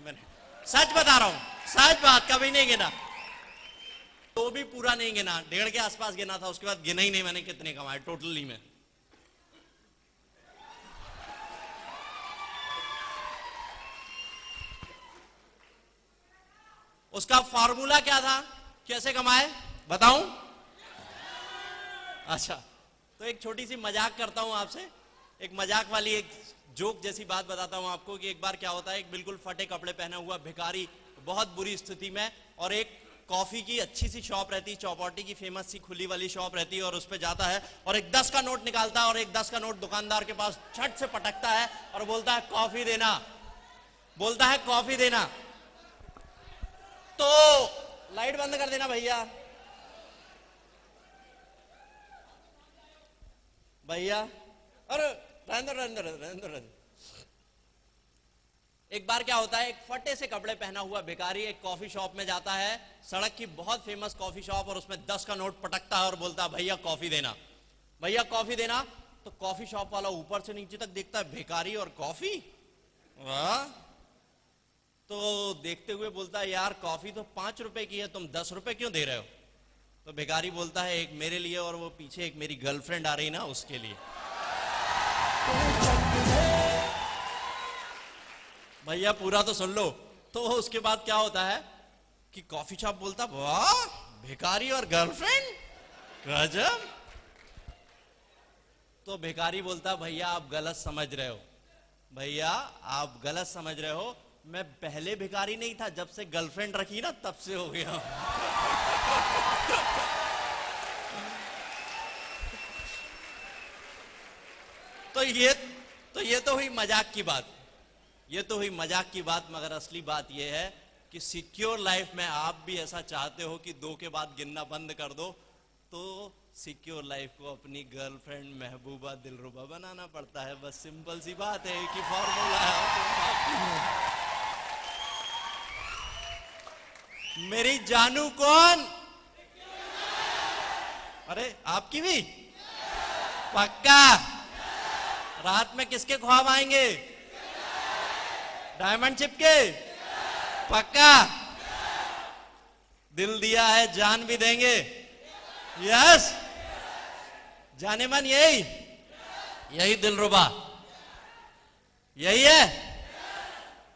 मैंने सच बता रहा हूं, सच बात, कभी नहीं गिना, तो भी पूरा नहीं गिना, 1.5 के आसपास गिना था, उसके बाद गिना ही नहीं मैंने कितने कमाए टोटली में। उसका फॉर्मूला क्या था, कैसे कमाए बताऊं? अच्छा, तो एक छोटी सी मजाक करता हूं आपसे, एक मजाक वाली एक जोक जैसी बात बताता हूं आपको कि एक बार क्या होता है, एक बिल्कुल फटे कपड़े पहना हुआ भिखारी बहुत बुरी स्थिति में, और एक कॉफी की अच्छी सी शॉप रहती, चौपाटी की फेमस सी खुली वाली शॉप रहती है, और उस पे जाता है और एक 10 का नोट निकालता है, और एक 10 का नोट दुकानदार के पास छट से पटकता है और बोलता है कॉफी देना, बोलता है कॉफी देना। तो लाइट बंद कर देना भैया, भैया, अरे रहने दो। एक बार क्या होता है, एक फटे से कपड़े पहना हुआ भिखारी एक कॉफी शॉप में जाता है, सड़क की बहुत फेमस कॉफी शॉप, और उसमें 10 का नोट पटकता है और बोलता है भैया कॉफी देना, भैया कॉफी देना। तो कॉफी शॉप वाला ऊपर से नीचे तक देखता है भिखारी और कॉफी, वाह, तो देखते हुए बोलता है यार कॉफी तो 5 रुपए की है, तुम 10 रुपए क्यों दे रहे हो? तो भिखारी बोलता है एक मेरे लिए और वो पीछे एक मेरी गर्लफ्रेंड आ रही ना उसके लिए। भैया पूरा तो सुन लो। तो उसके बाद क्या होता है कि कॉफी शॉप बोलता वाह भिखारी और गर्लफ्रेंड, गजब। तो भिखारी बोलता भैया आप गलत समझ रहे हो, भैया आप गलत समझ रहे हो, मैं पहले भिखारी नहीं था, जब से गर्लफ्रेंड रखी ना तब से हो गया। तो ये तो हुई मजाक की बात, ये तो हुई मजाक की बात, मगर असली बात ये है कि सिक्योर लाइफ में आप भी ऐसा चाहते हो कि 2 के बाद गिनना बंद कर दो, तो सिक्योर लाइफ को अपनी गर्लफ्रेंड महबूबा दिलरुबा बनाना पड़ता है, बस सिंपल सी बात है कि फॉर्मूला है। मेरी जानू कौन? अरे आपकी भी पक्का? रात में किसके ख्वाब आएंगे? डायमंड चिप के? पक्का? दिल दिया है जान भी देंगे, यस, जाने मन यही दिलरुबा, यही है।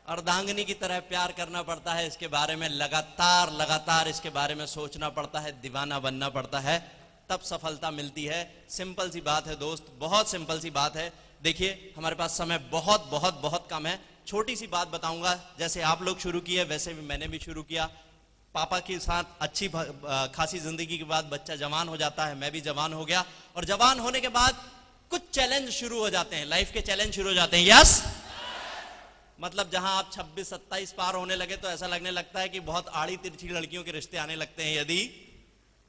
अर्धांगिनी की तरह प्यार करना पड़ता है, इसके बारे में लगातार इसके बारे में सोचना पड़ता है, दीवाना बनना पड़ता है, तब सफलता मिलती है। सिंपल सी बात है दोस्त, बहुत सिंपल सी बात है। देखिए हमारे पास समय बहुत बहुत बहुत कम है, छोटी सी बात बताऊंगा, जैसे आप लोग शुरू किए वैसे भी मैंने भी शुरू किया। पापा के साथ अच्छी खासी जिंदगी के बाद बच्चा जवान हो जाता है, मैं भी जवान हो गया, और जवान होने के बाद कुछ चैलेंज शुरू हो जाते हैं, लाइफ के चैलेंज शुरू हो जाते हैं, यस। मतलब जहां आप 26-27 पार होने लगे तो ऐसा लगने लगता है कि बहुत आड़ी तिरछी लड़कियों के रिश्ते आने लगते हैं यदि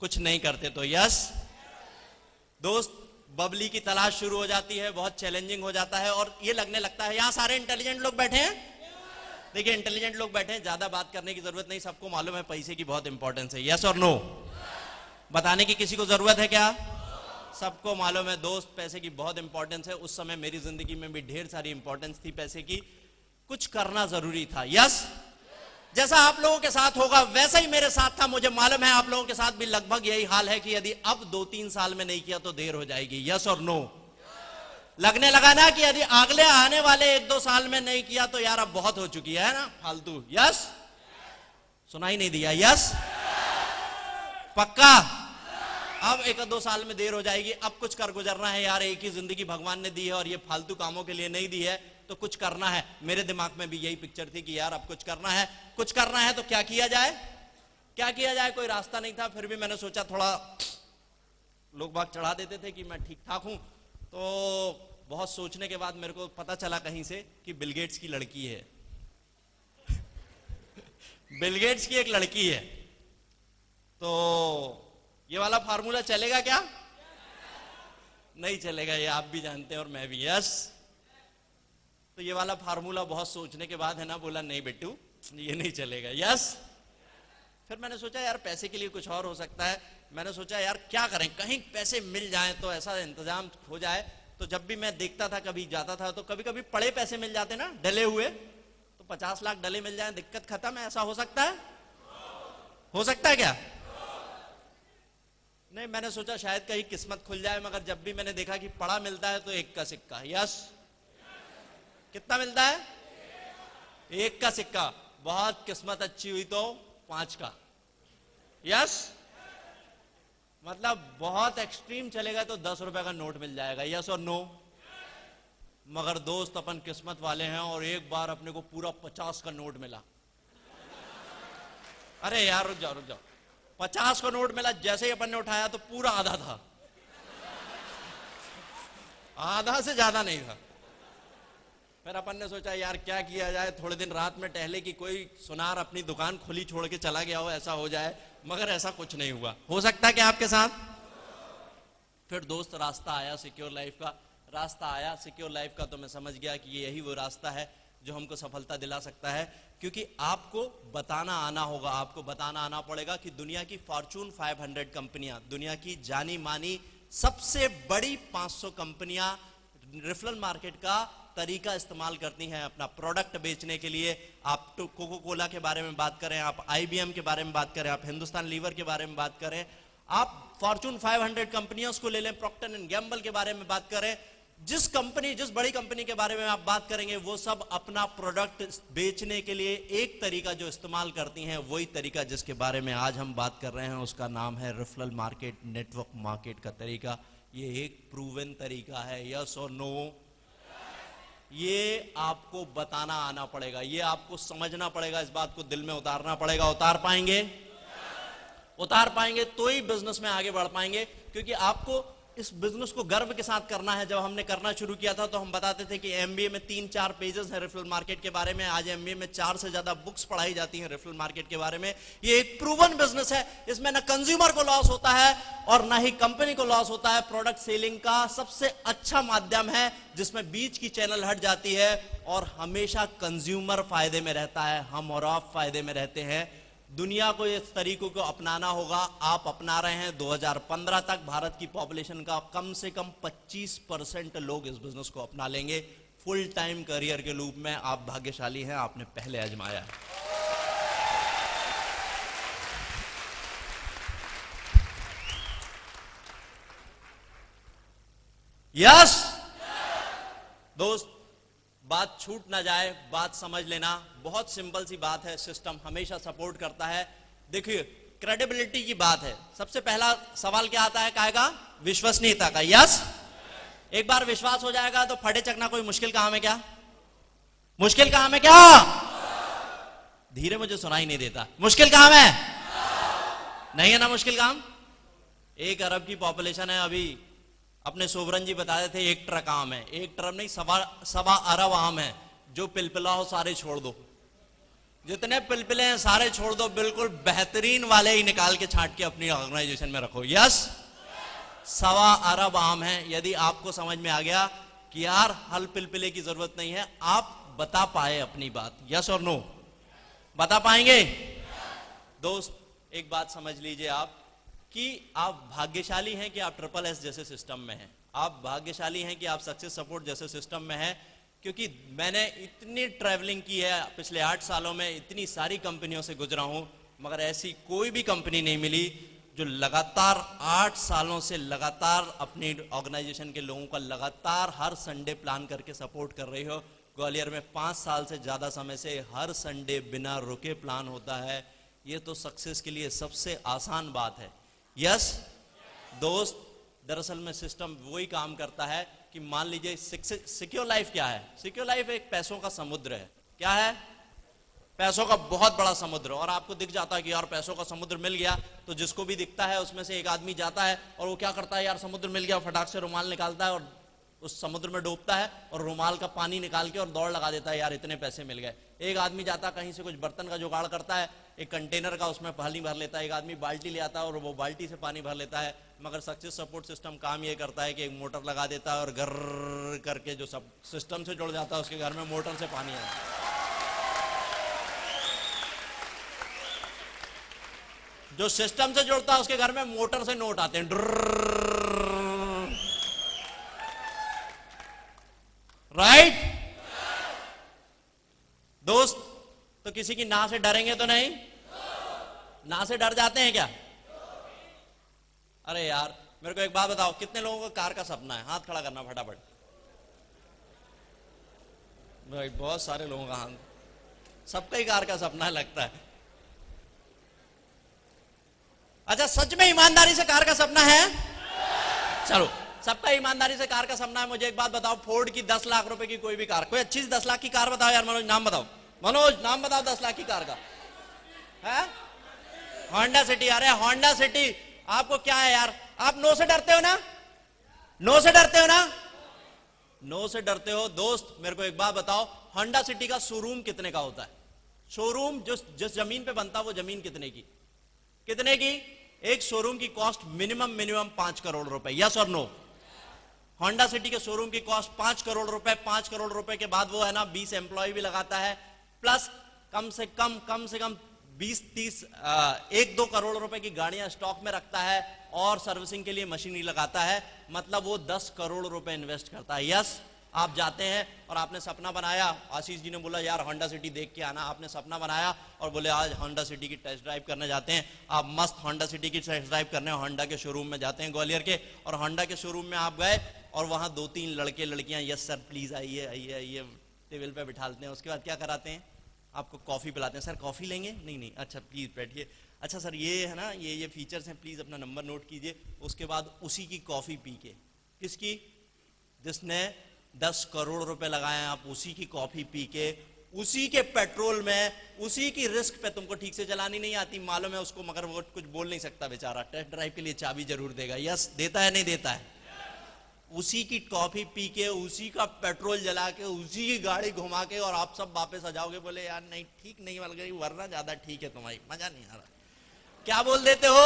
कुछ नहीं करते तो, यस। दोस्त बबली की तलाश शुरू हो जाती है, बहुत चैलेंजिंग हो जाता है, और ये लगने लगता है, यहां सारे इंटेलिजेंट लोग बैठे हैं, देखिए इंटेलिजेंट लोग बैठे हैं, ज्यादा बात करने की जरूरत नहीं, सबको मालूम है पैसे की बहुत इंपॉर्टेंस है, यस और नो? बताने की किसी को जरूरत है क्या? सबको मालूम है दोस्त पैसे की बहुत इंपॉर्टेंस है। उस समय मेरी जिंदगी में भी ढेर सारी इंपॉर्टेंस थी पैसे की, कुछ करना जरूरी था, यस। जैसा आप लोगों के साथ होगा वैसा ही मेरे साथ था, मुझे मालूम है आप लोगों के साथ भी लगभग यही हाल है कि यदि अब 2-3 साल में नहीं किया तो देर हो जाएगी, यस और नो? लगने लगा ना कि यदि अगले आने वाले 1-2 साल में नहीं किया तो यार अब बहुत हो चुकी है ना फालतू, यस। सुनाई नहीं दिया, यस पक्का? अब 1-2 साल में देर हो जाएगी, अब कुछ कर गुजरना है यार, एक ही जिंदगी भगवान ने दी है और ये फालतू कामों के लिए नहीं दी है, तो कुछ करना है। मेरे दिमाग में भी यही पिक्चर थी कि यार अब कुछ करना है, कुछ करना है तो क्या किया जाए, क्या किया जाए, कोई रास्ता नहीं था। फिर भी मैंने सोचा थोड़ा लोग बाग चढ़ा देते थे कि मैं ठीक ठाक हूं, तो बहुत सोचने के बाद मेरे को पता चला कहीं से कि बिल गेट्स की लड़की है। बिल गेट्स की एक लड़की है, तो ये वाला फार्मूला चलेगा क्या? नहीं चलेगा, ये आप भी जानते हैं और मैं भी, यस। तो ये वाला फार्मूला बहुत सोचने के बाद है ना, बोला नहीं बेटू ये नहीं चलेगा, यस। फिर मैंने सोचा यार पैसे के लिए कुछ और हो सकता है, मैंने सोचा यार क्या करें, कहीं पैसे मिल जाएं तो ऐसा इंतजाम हो जाए। तो जब भी मैं देखता था, कभी जाता था, तो कभी कभी पड़े पैसे मिल जाते ना डले हुए, तो 50 लाख डले मिल जाए, दिक्कत खत्म है, ऐसा हो सकता है? हो सकता है क्या? नहीं, मैंने सोचा शायद कहीं किस्मत खुल जाए, मगर जब भी मैंने देखा कि पड़ा मिलता है तो 1 का सिक्का। यस, कितना मिलता है? 1 का सिक्का। बहुत किस्मत अच्छी हुई तो 5 का। यस, मतलब बहुत एक्सट्रीम चलेगा तो 10 रुपए का नोट मिल जाएगा। यस और नो? मगर दोस्त अपन किस्मत वाले हैं और एक बार अपने को पूरा 50 का नोट मिला। अरे यार रुक जाओ रुक जाओ, 50 का नोट मिला, जैसे ही अपन ने उठाया तो पूरा आधा था, आधा से ज्यादा नहीं था। फिर अपन ने सोचा यार क्या किया जाए, थोड़े दिन रात में टहले कि कोई सुनार अपनी दुकान खुली छोड़ के चला गया हो, ऐसा हो जाए, मगर ऐसा कुछ नहीं हुआ। हो सकता है क्या आपके साथ? फिर दोस्त रास्ता आया सिक्योर लाइफ का, रास्ता आया सिक्योर लाइफ का, तो मैं समझ गया कि ये यही वो रास्ता है जो हमको सफलता दिला सकता है। क्योंकि आपको बताना आना होगा, आपको बताना आना पड़ेगा कि दुनिया की फॉर्चून 500 कंपनियां, दुनिया की जानी मानी सबसे बड़ी 500 कंपनियां रेफरल मार्केट का तरीका इस्तेमाल करती हैं अपना प्रोडक्ट बेचने के लिए। आप तो कोको कोला के बारे में बात करें, आप IBM के बारे में बात करें, आप हिंदुस्तान लीवर के बारे में बात करें, आप फॉर्चून 500 कंपनियों को ले लें, प्रॉक्टर एंड गैम्बल के बारे में बात करें, जिस बड़ी कंपनी के बारे में आप बात करेंगे वो सब अपना प्रोडक्ट बेचने के लिए एक तरीका जो इस्तेमाल करती हैं, वही तरीका जिसके बारे में आज हम बात कर रहे हैं, उसका नाम है रेफरल मार्केट, नेटवर्क मार्केट का तरीका। ये एक प्रूवन तरीका है। यस और नो? ये आपको बताना आना पड़ेगा, ये आपको समझना पड़ेगा, इस बात को दिल में उतारना पड़ेगा। उतार पाएंगे? उतार पाएंगे तो ही बिजनेस में आगे बढ़ पाएंगे। क्योंकि आपको इस बिजनेस को गर्व के साथ करना है। जब हमने करना शुरू किया था तो हम बताते थे कि MBA में 3-4 पेजेस हैं रेफरल मार्केट के बारे में, आज MBA में 4 से ज्यादा बुक्स पढ़ाई जाती हैं रेफरल मार्केट के बारे में। ये एक प्रूवन बिजनेस है, इसमें ना कंज्यूमर को लॉस होता है और ना ही कंपनी को लॉस होता है। प्रोडक्ट सेलिंग का सबसे अच्छा माध्यम है जिसमें बीच की चैनल हट जाती है और हमेशा कंज्यूमर फायदे में रहता है, हम और आप फायदे में रहते हैं। दुनिया को इस तरीकों को अपनाना होगा, आप अपना रहे हैं। 2015 तक भारत की पॉपुलेशन का कम से कम 25% लोग इस बिजनेस को अपना लेंगे फुल टाइम करियर के रूप में। आप भाग्यशाली हैं, आपने पहले आजमाया है। यस दोस्त, बात छूट ना जाए, बात समझ लेना। बहुत सिंपल सी बात है, सिस्टम हमेशा सपोर्ट करता है। देखिए क्रेडिबिलिटी की बात है, सबसे पहला सवाल क्या आता है कायगा? विश्वसनीयता का। यस, एक बार विश्वास हो जाएगा तो फटे चकना कोई मुश्किल काम है क्या? मुश्किल काम है क्या? धीरे, मुझे सुनाई नहीं देता। मुश्किल काम है? नहीं है ना मुश्किल काम। 1 अरब की पॉपुलेशन है, अभी अपने सोबरन जी बताते थे 1 ट्रक आम है। 1 ट्रक नहीं, सवा अरब आम है। जो पिलपिला हो सारे छोड़ दो, जितने पिलपिले हैं सारे छोड़ दो, बिल्कुल बेहतरीन वाले ही निकाल के छांट के अपनी ऑर्गेनाइजेशन में रखो। यस, सवा अरब आम है। यदि आपको समझ में आ गया कि यार हल पिलपिले की जरूरत नहीं है, आप बता पाए अपनी बात। यस और नो? बता पाएंगे? दोस्त एक बात समझ लीजिए आप कि आप भाग्यशाली हैं कि आप SSS जैसे सिस्टम में हैं। आप भाग्यशाली हैं कि आप सक्सेस सपोर्ट जैसे सिस्टम में हैं। क्योंकि मैंने इतनी ट्रैवलिंग की है पिछले 8 सालों में, इतनी सारी कंपनियों से गुजरा हूं, मगर ऐसी कोई भी कंपनी नहीं मिली जो लगातार 8 सालों से लगातार अपनी ऑर्गेनाइजेशन के लोगों का लगातार हर संडे प्लान करके सपोर्ट कर रही हो। ग्वालियर में 5 साल से ज्यादा समय से हर संडे बिना रुके प्लान होता है। ये तो सक्सेस के लिए सबसे आसान बात है। यस दोस्त, दरअसल में सिस्टम वही काम करता है कि मान लीजिए सिक्योर लाइफ क्या है? सिक्योर लाइफ एक पैसों का समुद्र है। क्या है? पैसों का बहुत बड़ा समुद्र। और आपको दिख जाता है कि यार पैसों का समुद्र मिल गया, तो जिसको भी दिखता है उसमें से एक आदमी जाता है और वो क्या करता है, यार समुद्र मिल गया, फटाक से रुमाल निकालता है और उस समुद्र में डूबता है और रुमाल का पानी निकाल के और दौड़ लगा देता है, यार इतने पैसे मिल गए। एक आदमी जाता कहीं से कुछ बर्तन का जुगाड़ करता है, एक कंटेनर का उसमें पानी भर लेता है, एक आदमी बाल्टी ले आता है और वो बाल्टी से पानी भर लेता है। मगर सक्सेस सपोर्ट सिस्टम काम ये करता है कि एक मोटर लगा देता है और गर्र करके जो सब सिस्टम से जुड़ जाता है उसके घर में मोटर से पानी आता है। जो सिस्टम से जुड़ता है उसके घर में मोटर से नोट आते हैं। राइट दोस्त, किसी की ना से डरेंगे तो नहीं? ना से डर जाते हैं क्या? अरे यार मेरे को एक बात बताओ, कितने लोगों को कार का सपना है? हाथ खड़ा करना फटाफट। भाई बहुत सारे लोगों का हाथ, सबका ही कार का सपना है लगता है। अच्छा सच में ईमानदारी से कार का सपना है? चलो सबका ईमानदारी से कार का सपना है। मुझे एक बात बताओ, फोर्ड की 10 लाख रुपए की कोई भी कार, कोई अच्छी सी 10 लाख की कार बताओ यार। मनोज नाम बताओ, मनोज नाम बताओ 10 लाख की कार का है? Honda city. अरे होंडा सिटी, आपको क्या है यार, आप नो से डरते हो ना? नो से डरते हो ना? नो से डरते हो दोस्त। मेरे को एक बात बताओ, होंडा सिटी का शोरूम कितने का होता है? शोरूम जिस जमीन पे बनता है वो जमीन कितने की? कितने की? एक शोरूम की कॉस्ट मिनिमम 5 करोड़ रुपए। यस और नो? होंडा सिटी के शोरूम की कॉस्ट 5 करोड़ रुपए। 5 करोड़ रुपए के बाद वो है ना 20 एम्प्लॉय भी लगाता है, प्लस कम से कम 20-30 1-2 करोड़ रुपए की गाड़ियां स्टॉक में रखता है और सर्विसिंग के लिए मशीनरी लगाता है। मतलब वो 10 करोड़ रुपए इन्वेस्ट करता है। यस, आप जाते हैं और आपने सपना बनाया, आशीष जी ने बोला यार होंडा सिटी देख के आना, आपने सपना बनाया और बोले आज होंडा सिटी की टेस्ट ड्राइव करने जाते हैं। आप मस्त होंडा सिटी की टेस्ट ड्राइव करने होंडा के शोरूम में जाते हैं ग्वालियर के, और होंडा के शोरूम में आप गए और वहां 2-3 लड़के लड़कियां यस सर प्लीज आइए आइए आइए टेबल पे बिठाते हैं। उसके बाद क्या कराते हैं? आपको कॉफी पिलाते हैं। सर कॉफी लेंगे? नहीं अच्छा प्लीज बैठिए। अच्छा सर ये है ना ये फीचर्स हैं, प्लीज अपना नंबर नोट कीजिए। उसके बाद उसी की कॉफी पी के, किसकी? जिसने 10 करोड़ रुपए लगाए हैं, आप उसी की कॉफी पी के, उसी के पेट्रोल में, उसी की रिस्क पे, तुमको ठीक से चलानी नहीं आती मालूम है उसको, मगर वो कुछ बोल नहीं सकता बेचारा, टेस्ट ड्राइव के लिए चाबी जरूर देगा। यस देता है नहीं देता है? उसी की कॉफी पी के, उसी का पेट्रोल जला के, उसी की गाड़ी घुमा के, और आप सब वापस आ जाओगे बोले यार नहीं ठीक नहीं लग रही, वरना ज्यादा ठीक है तुम्हारी, मजा नहीं आ रहा। क्या बोल देते हो?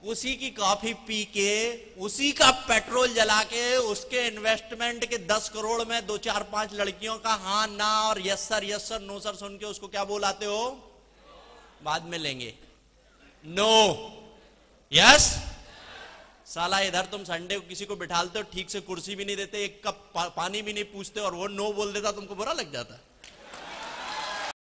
उसी की कॉफी पी के, उसी का पेट्रोल जला के, उसके इन्वेस्टमेंट के 10 करोड़ में 2-4-5 लड़कियों का हाँ ना और यस सर नो सर सुन के उसको क्या बोलाते हो? बाद में लेंगे। No yes. साला इधर तुम संडे को किसी को बिठालते हो, ठीक से कुर्सी भी नहीं देते, एक कप पानी भी नहीं पूछते, और वो नो बोल देता, तुमको बुरा लग जाता है।